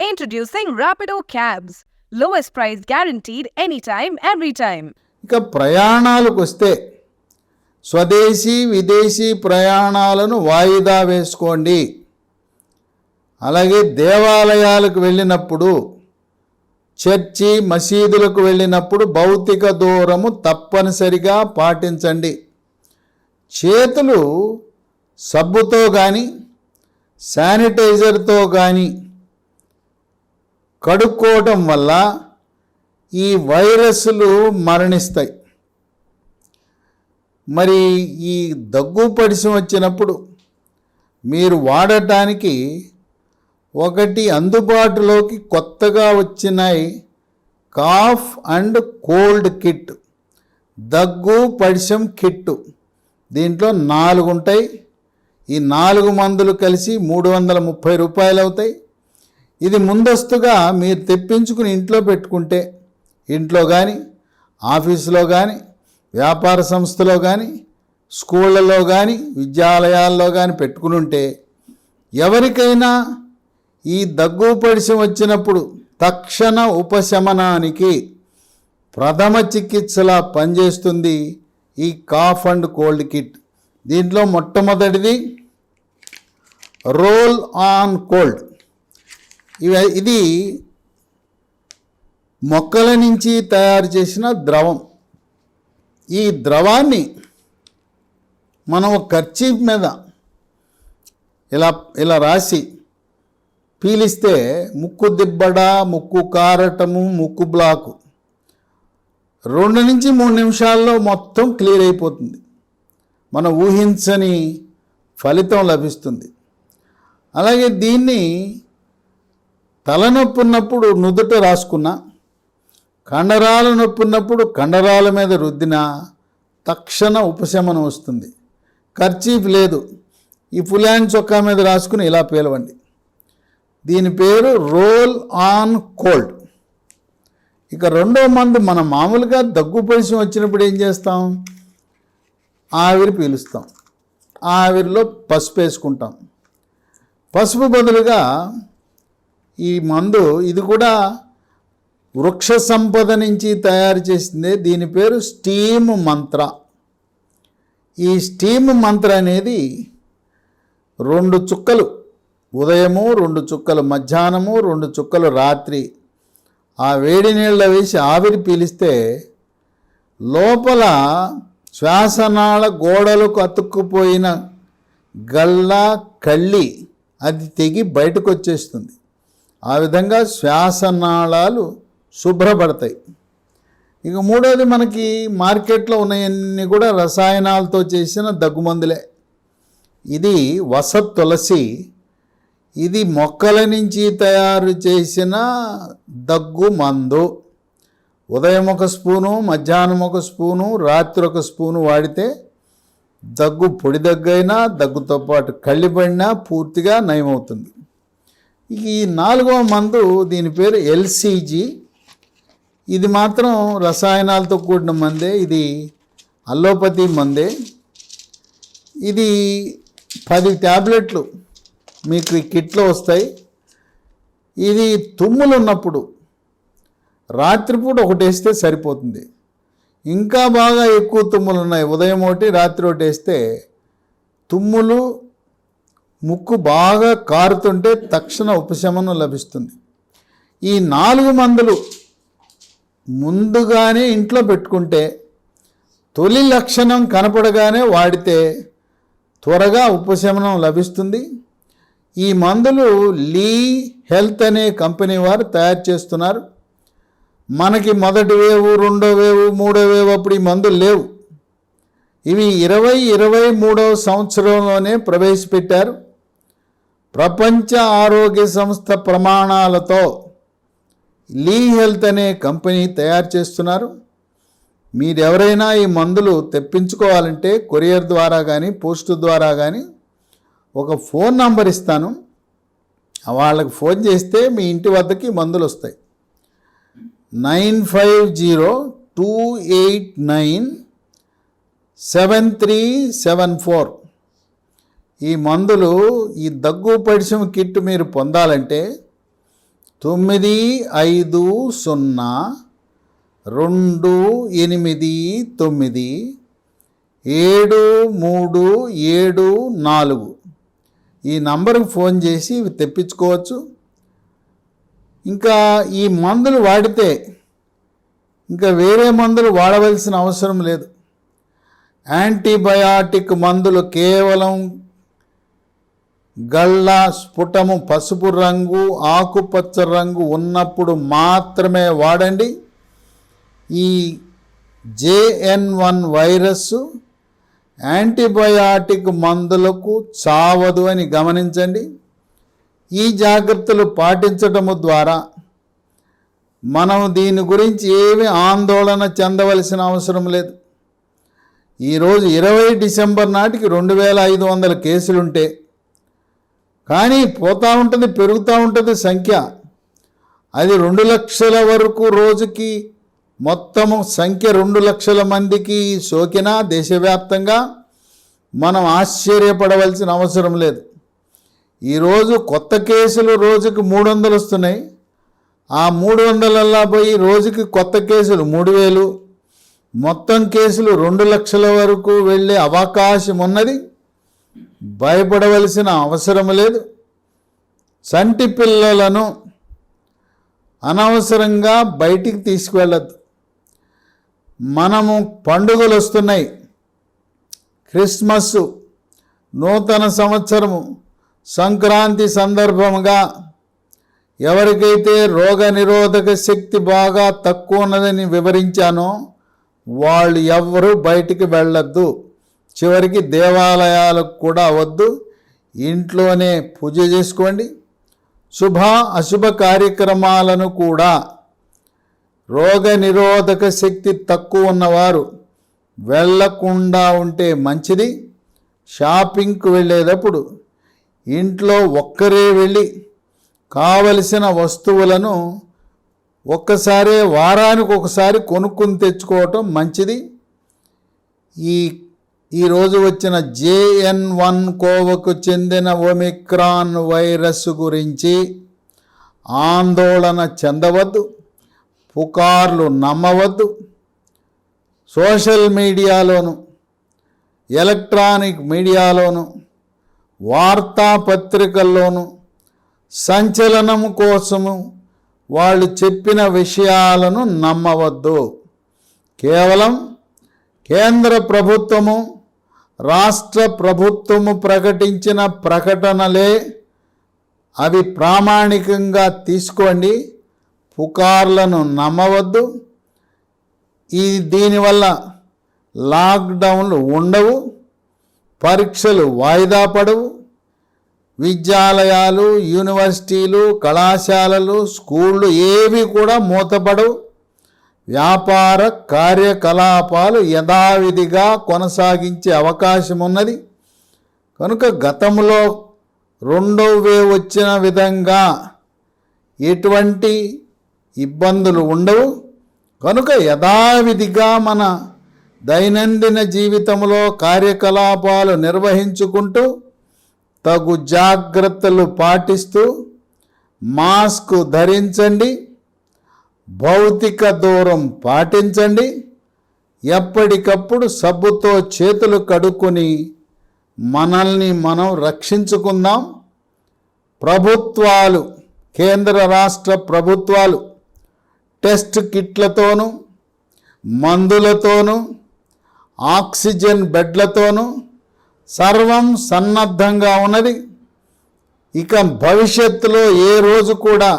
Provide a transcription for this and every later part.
Introducing Rapido Cabs. Lowest price guaranteed anytime, every time. ఇక ప్రయాణాలకు వస్తే స్వదేశీ విదేశీ ప్రయాణాలను వాయిదా వేసుకోండి. అలాగే దేవాలయాలకు వెళ్ళినప్పుడు, చర్చి మసీదులకు వెళ్ళినప్పుడు భౌతిక దూరము తప్పనిసరిగా పాటించండి. చేతులు సబ్బుతో కానీ శానిటైజర్తో కానీ కడుక్కోవటం వల్ల ఈ వైరస్లు మరణిస్తాయి. మరి ఈ దగ్గు పడిసం వచ్చినప్పుడు మీరు వాడటానికి ఒకటి అందుబాటులోకి కొత్తగా వచ్చినాయి, కాఫ్ అండ్ కోల్డ్ కిట్, దగ్గు పడిసం కిట్టు. దీంట్లో 4 ఉంటాయి. ఈ 4 మందులు కలిసి 330 రూపాయలు అవుతాయి. ఇది ముందస్తుగా మీరు తెప్పించుకుని ఇంట్లో పెట్టుకుంటే, ఇంట్లో కానీ ఆఫీసులో కానీ వ్యాపార సంస్థలో కానీ స్కూళ్ళలో కానీ విద్యాలయాల్లో కానీ పెట్టుకుని ఉంటే ఎవరికైనా ఈ దగ్గు పడిసం వచ్చినప్పుడు తక్షణ ఉపశమనానికి ప్రథమ చికిత్సలా పనిచేస్తుంది ఈ కాఫ్ అండ్ కోల్డ్ కిట్. దీంట్లో మొట్టమొదటిది రోల్ ఆన్ కోల్డ్. ఇది మొక్కల నుంచి తయారు చేసిన ద్రవం. ఈ ద్రవాన్ని మనం కర్చీఫ్ మీద ఇలా రాసి పీలిస్తే ముక్కు దిబ్బడ, ముక్కు కారటము, ముక్కు బ్లాకు 2 నుంచి 3 నిమిషాల్లో మొత్తం క్లియర్ అయిపోతుంది. మనం ఊహించని ఫలితం లభిస్తుంది. అలాగే దీన్ని తలనొప్పి ఉన్నప్పుడు నుదుట రాసుకున్నా, కండరాల నొప్పి ఉన్నప్పుడు కండరాల మీద రుద్దినా తక్షణ ఉపశమనం వస్తుంది. కర్చీఫ్ లేదు, ఈ ఫులాన్ చొక్కా మీద రాసుకుని ఇలా పేలవండి. దీని పేరు రోల్ ఆన్ కోల్డ్. ఇక రెండో మందు, మనం మామూలుగా దగ్గు పడిసం వచ్చినప్పుడు ఏం చేస్తాం? ఆవిరి పీలుస్తాం. ఆవిరిలో పసుపు వేసుకుంటాం. పసుపు బదులుగా ఈ మందు, ఇది కూడా వృక్ష సంపద నుంచి తయారు చేసిందే. దీని పేరు స్టీమ్ మంత్ర. ఈ స్టీమ్ మంత్ర అనేది 2 చుక్కలు ఉదయము, 2 చుక్కలు మధ్యాహ్నము, 2 చుక్కలు రాత్రి ఆ వేడి నీళ్ళ వేసి ఆవిరి పీలిస్తే లోపల శ్వాసనాళ గోడలకు అతుక్కుపోయిన గళ్ళ కళ్ళి అది తెగి బయటకు వచ్చేస్తుంది. ఆ విధంగా శ్వాసనాళాలు శుభ్రపడతాయి. ఇక మూడోది, మనకి మార్కెట్లో ఉన్నాయన్నీ కూడా రసాయనాలతో చేసిన దగ్గుమందులే. ఇది వసత్ తులసి. ఇది మొక్కల నుంచి తయారు చేసిన దగ్గు మందు. ఉదయం 1 స్పూను, మధ్యాహ్నం 1 స్పూను, రాత్రి 1 స్పూను వాడితే దగ్గు, పొడి దగ్గైనా దగ్గుతో పాటు కళ్ళిపడినా పూర్తిగా నయమవుతుంది. ఈ 4వ మందు, దీని పేరు ఎల్సిజి. ఇది మాత్రం రసాయనాలతో కూడిన మందే. ఇది అల్లోపతి మందే. ఇది 10 ట్యాబ్లెట్లు మీకు ఈ కిట్లో వస్తాయి. ఇది తుమ్ములు ఉన్నప్పుడు రాత్రిపూట 1 వేస్తే సరిపోతుంది. ఇంకా బాగా ఎక్కువ తుమ్ములు ఉన్నాయి, ఉదయం 1 రాత్రి 1 వేస్తే తుమ్ములు, ముక్కు బాగా కారుతుంటే తక్షణ ఉపశమనం లభిస్తుంది. ఈ 4 మందులు ముందుగానే ఇంట్లో పెట్టుకుంటే తొలి లక్షణం కనపడగానే వాడితే త్వరగా ఉపశమనం లభిస్తుంది. ఈ మందులు లీ హెల్త్ అనే కంపెనీ వారు తయారు చేస్తున్నారు. మనకి మొదటి వేవ్, రెండో వేవ్, మూడో వేవ్ అప్పుడు ఈ మందులు లేవు. ఇవి 2023వ సంవత్సరంలోనే ప్రవేశపెట్టారు. ప్రపంచ ఆరోగ్య సంస్థ ప్రమాణాలతో లీ హెల్త్ అనే కంపెనీ తయారు చేస్తున్నారు. మీరు ఎవరైనా ఈ మందులు తెప్పించుకోవాలంటే కొరియర్ ద్వారా కానీ పోస్ట్ ద్వారా కానీ ఒక ఫోన్ నంబర్ ఇస్తాను, వాళ్ళకి ఫోన్ చేస్తే మీ ఇంటి వద్దకి మందులు వస్తాయి. 9502897374. ఈ మందులు, ఈ దగ్గు పడిసం కిట్ మీరు పొందాలంటే 95028973774 ఈ నంబర్కి ఫోన్ చేసి ఇవి తెప్పించుకోవచ్చు. ఇంకా ఈ మందులు వాడితే ఇంకా వేరే మందులు వాడవలసిన అవసరం లేదు. యాంటీబయాటిక్ మందులు కేవలం గళ్ళ స్ఫుటము పసుపు రంగు ఆకుపచ్చ రంగు ఉన్నప్పుడు మాత్రమే వాడండి. ఈ JN1 వైరస్ యాంటీబయాటిక్ మందులకు చావదు అని గమనించండి. ఈ జాగ్రత్తలు పాటించటము ద్వారా మనం దీని గురించి ఏమీ ఆందోళన చెందవలసిన అవసరం లేదు. ఈరోజు 20 డిసెంబర్ నాటికి 2500 కేసులుంటే కానీ పోతూ ఉంటుంది, పెరుగుతూ ఉంటుంది సంఖ్య. అది 2 లక్షల వరకు రోజుకి మొత్తము సంఖ్య 2 లక్షల మందికి సోకినా దేశవ్యాప్తంగా మనం ఆశ్చర్యపడవలసిన అవసరం లేదు. ఈరోజు కొత్త కేసులు రోజుకి 300 వస్తున్నాయి. ఆ 300 పోయి రోజుకి కొత్త కేసులు 3000, మొత్తం కేసులు 2 లక్షల వరకు వెళ్ళే అవకాశం ఉన్నది. భయపడవలసిన అవసరం లేదు. చంటి పిల్లలను అనవసరంగా బయటికి తీసుకువెళ్ళద్దు. మనము పండుగలు వస్తున్నాయి, క్రిస్మస్, నూతన సంవత్సరము, సంక్రాంతి సందర్భంగా ఎవరికైతే రోగ నిరోధక శక్తి బాగా తక్కువ ఉన్నదని వివరించానో వాళ్ళు ఎవ్వరూ బయటికి వెళ్ళొద్దు. చివరికి దేవాలయాలకు కూడా వద్దు, ఇంట్లోనే పూజ చేసుకోండి. శుభ అశుభ కార్యక్రమాలను కూడా రోగ నిరోధక శక్తి తక్కువ ఉన్నవారు వెళ్ళకుండా ఉంటే మంచిది. షాపింగ్కు వెళ్ళేటప్పుడు ఇంట్లో ఒక్కరే వెళ్ళి కావలసిన వస్తువులను ఒక్కసారే వారానికి ఒకసారి కొనుక్కుని తెచ్చుకోవటం మంచిది. ఈరోజు వచ్చిన JN1 కోవకు చెందిన ఒమిక్రాన్ వైరస్ గురించి ఆందోళన చెందవద్దు, పుకార్లు నమ్మవద్దు. సోషల్ మీడియాలోను, ఎలక్ట్రానిక్ మీడియాలోను, వార్తాపత్రికల్లోనూ సంచలనం కోసము వాళ్ళు చెప్పిన విషయాలను నమ్మవద్దు. కేవలం కేంద్ర ప్రభుత్వము, రాష్ట్ర ప్రభుత్వము ప్రకటించిన ప్రకటనలే అవి ప్రామాణికంగా తీసుకోండి. పుకార్లను నమ్మవద్దు. దీనివల్ల లాక్డౌన్లు ఉండవు, పరీక్షలు వాయిదా పడవు, విద్యాలయాలు, యూనివర్సిటీలు, కళాశాలలు, స్కూళ్ళు ఏవి కూడా మూతపడవు. వ్యాపార కార్యకలాపాలు యథావిధిగా కొనసాగించే అవకాశం ఉన్నది. కనుక గతంలో 2వ వేవ్ వచ్చిన విధంగా ఎటువంటి ఇబ్బందులు ఉండవు. కనుక యథావిధిగా మన దైనందిన జీవితంలో కార్యకలాపాలు నిర్వహించుకుంటూ తగు జాగ్రత్తలు పాటిస్తూ మాస్క్ ధరించండి, భౌతిక దూరం పాటించండి, ఎప్పటికప్పుడు సబ్బుతో చేతులు కడుక్కొని మనల్ని మనం రక్షించుకుందాం. ప్రభుత్వాలు, కేంద్ర రాష్ట్ర ప్రభుత్వాలు టెస్ట్ కిట్లతోనూ, మందులతోనూ, ఆక్సిజన్ బెడ్లతోనూ సర్వం సన్నద్ధంగా ఉన్నది. ఇక భవిష్యత్తులో ఏ రోజు కూడా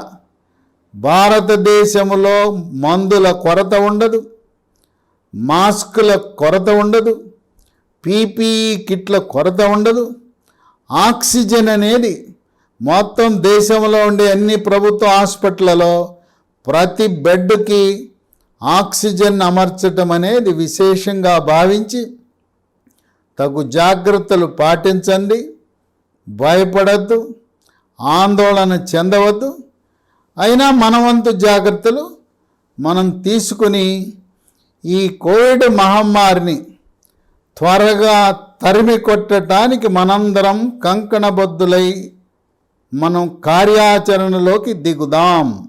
భారతదేశంలో మందుల కొరత ఉండదు, మాస్కుల కొరత ఉండదు, PPE కిట్ల కొరత ఉండదు. ఆక్సిజన్ అనేది మొత్తం దేశంలో ఉండే అన్ని ప్రభుత్వ హాస్పిటళ్లలో ప్రతి బెడ్కి ఆక్సిజన్ అమర్చటం అనేది విశేషంగా భావించి తగు జాగ్రత్తలు పాటించండి. భయపడద్దు, ఆందోళన చెందవద్దు. అయినా మన వంతు జాగ్రత్తలు మనం తీసుకుని ఈ కోవిడ్ మహమ్మారిని త్వరగా తరిమి కొట్టడానికి మనందరం కంకణబద్ధులై మనం కార్యాచరణలోకి దిగుదాం.